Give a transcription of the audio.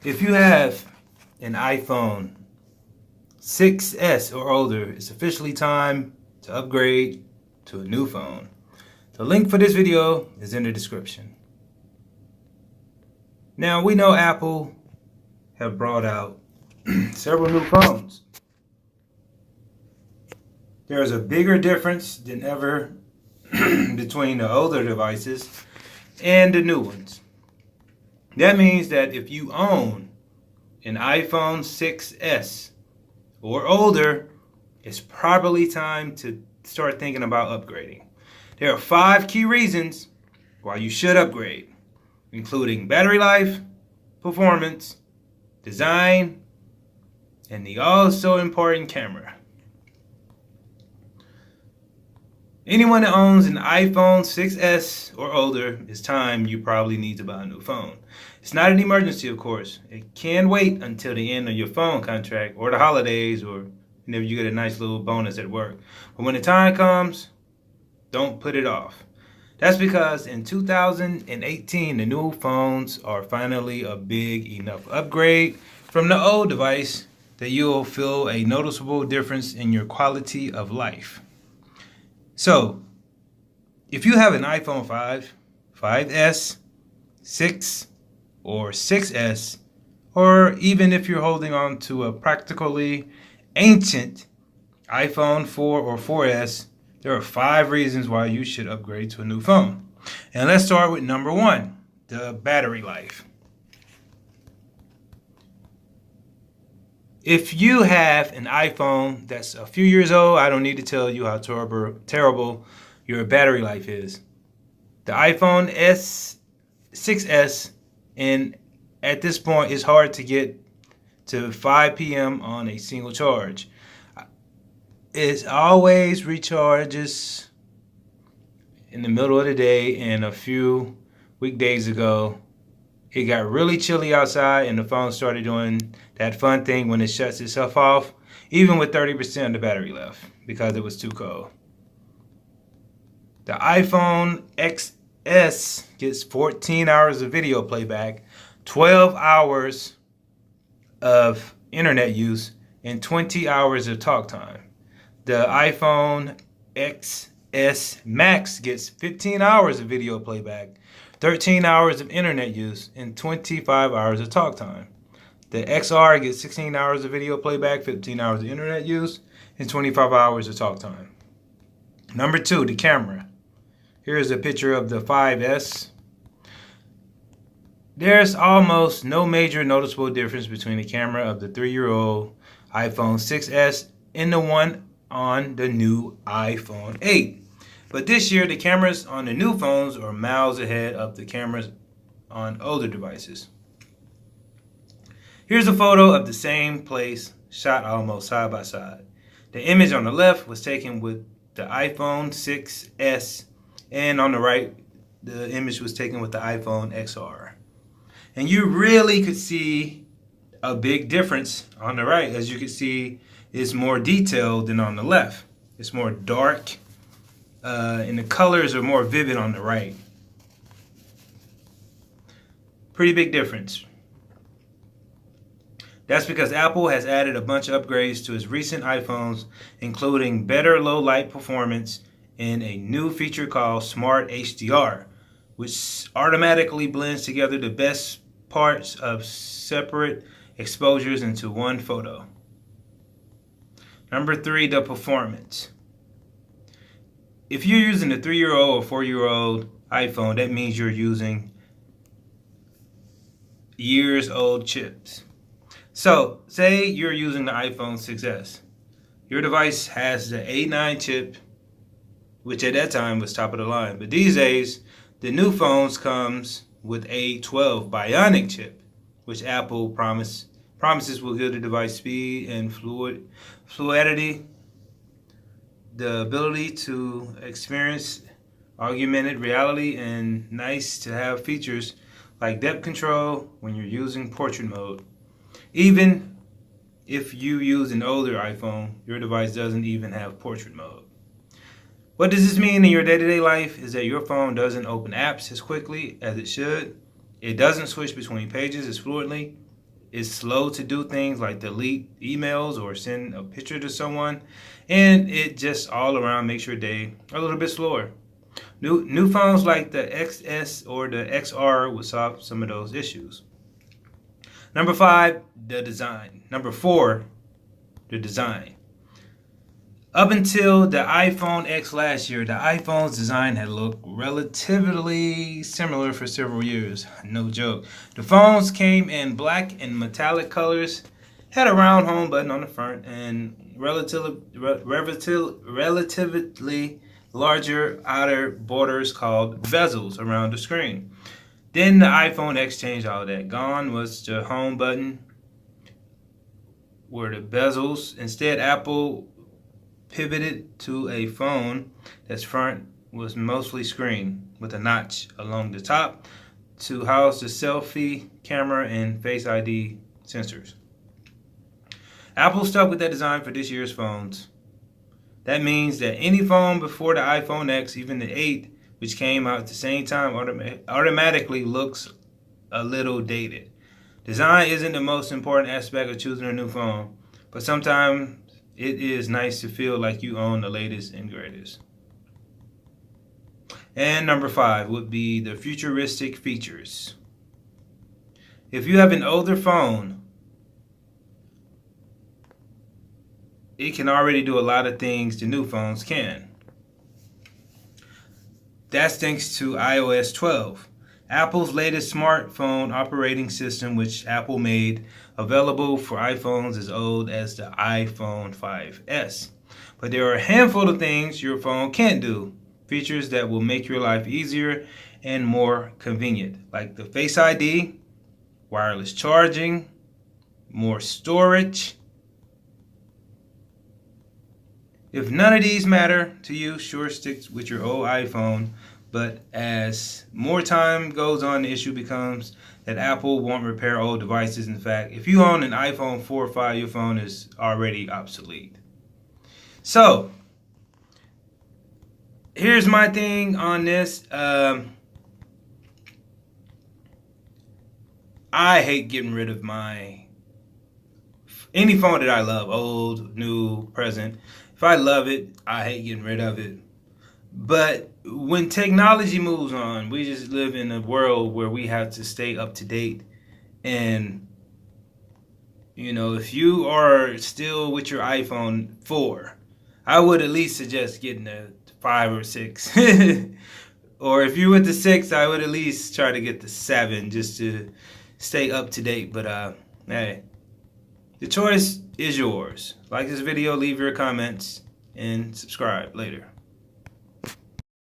If you have an iPhone 6S or older, it's officially time to upgrade to a new phone. The link for this video is in the description. Now, we know Apple have brought out several new phones. There's a bigger difference than ever between the older devices and the new ones. That means that if you own an iPhone 6S or older, it's probably time to start thinking about upgrading. There are 5 key reasons why you should upgrade, including battery life, performance, design, and the also important camera. Anyone that owns an iPhone 6S or older, it's time you probably need to buy a new phone. It's not an emergency, of course. It can wait until the end of your phone contract or the holidays or whenever you get a nice little bonus at work. But when the time comes, don't put it off. That's because in 2018, the new phones are finally a big enough upgrade from the old device that you'll feel a noticeable difference in your quality of life. So, if you have an iPhone 5, 5S, 6, or 6S, or even if you're holding on to a practically ancient iPhone 4 or 4S, there are 5 reasons why you should upgrade to a new phone. And let's start with number 1, the battery life. If you have an iPhone that's a few years old, I don't need to tell you how terrible your battery life is. The iPhone 6S, and at this point, it's hard to get to 5 p.m. on a single charge. It always recharges in the middle of the day, and a few weekdays ago, it got really chilly outside and the phone started doing that fun thing when it shuts itself off, even with 30% of the battery left, because it was too cold. The iPhone XS gets 14 hours of video playback, 12 hours of internet use, and 20 hours of talk time. The iPhone XS Max gets 15 hours of video playback, 13 hours of internet use, and 25 hours of talk time. The XR gets 16 hours of video playback, 15 hours of internet use, and 25 hours of talk time. Number 2, the camera. Here's a picture of the 5S. There's almost no major noticeable difference between the camera of the 3-year-old iPhone 6S and the one on the new iPhone 8. But this year, the cameras on the new phones are miles ahead of the cameras on older devices. Here's a photo of the same place, shot almost side by side. The image on the left was taken with the iPhone 6S, and on the right, the image was taken with the iPhone XR. And you really could see a big difference on the right. As you can see, it's more detailed than on the left. It's more dark. And the colors are more vivid on the right. Pretty big difference. That's because Apple has added a bunch of upgrades to its recent iPhones, including better low light performance and a new feature called Smart HDR, which automatically blends together the best parts of separate exposures into one photo. Number 3, the performance. If you're using a 3-year-old or 4-year-old iPhone, that means you're using years old chips. So, say you're using the iPhone 6S. Your device has the A9 chip, which at that time was top of the line. But these days, the new phones comes with A12 Bionic chip, which Apple promises will give the device speed and fluidity, the ability to experience augmented reality, and nice to have features like depth control when you're using portrait mode. Even if you use an older iPhone, your device doesn't even have portrait mode. What does this mean in your day-to-day life is that your phone doesn't open apps as quickly as it should. It doesn't switch between pages as fluently. is slow to do things like delete emails or send a picture to someone, and it just all around makes your day a little bit slower. New phones like the XS or the XR will solve some of those issues. Number 5, the design. Number 4, the design. Up until the iPhone X last year, the iPhone's design had looked relatively similar for several years. No joke. The phones came in black and metallic colors, had a round home button on the front, and relatively larger outer borders called bezels around the screen. Then the iPhone X changed all that. Gone was the home button, were the bezels. Instead, Apple pivoted to a phone that's front was mostly screen with a notch along the top to house the selfie camera and Face ID sensors. Apple stuck with that design for this year's phones. That means that any phone before the iPhone X, even the 8, which came out at the same time, automatically looks a little dated. Design isn't the most important aspect of choosing a new phone, but sometimes it is nice to feel like you own the latest and greatest. And number 5 would be the futuristic features. If you have an older phone, it can already do a lot of things the new phones can. That's thanks to iOS 12, Apple's latest smartphone operating system, which Apple made available for iPhones as old as the iPhone 5S. But there are a handful of things your phone can't do, features that will make your life easier and more convenient, like the Face ID, wireless charging, more storage. If none of these matter to you, sure, stick with your old iPhone. But as more time goes on, the issue becomes that Apple won't repair old devices. In fact, if you own an iPhone 4 or 5, your phone is already obsolete. So, here's my thing on this. I hate getting rid of any phone that I love, old, new, present. If I love it, I hate getting rid of it. But when technology moves on, we just live in a world where we have to stay up to date. And, if you are still with your iPhone 4, I would at least suggest getting a 5 or 6. Or if you're with the 6, I would at least try to get the 7 just to stay up to date. But, hey, the choice is yours. Like this video, leave your comments, and subscribe later.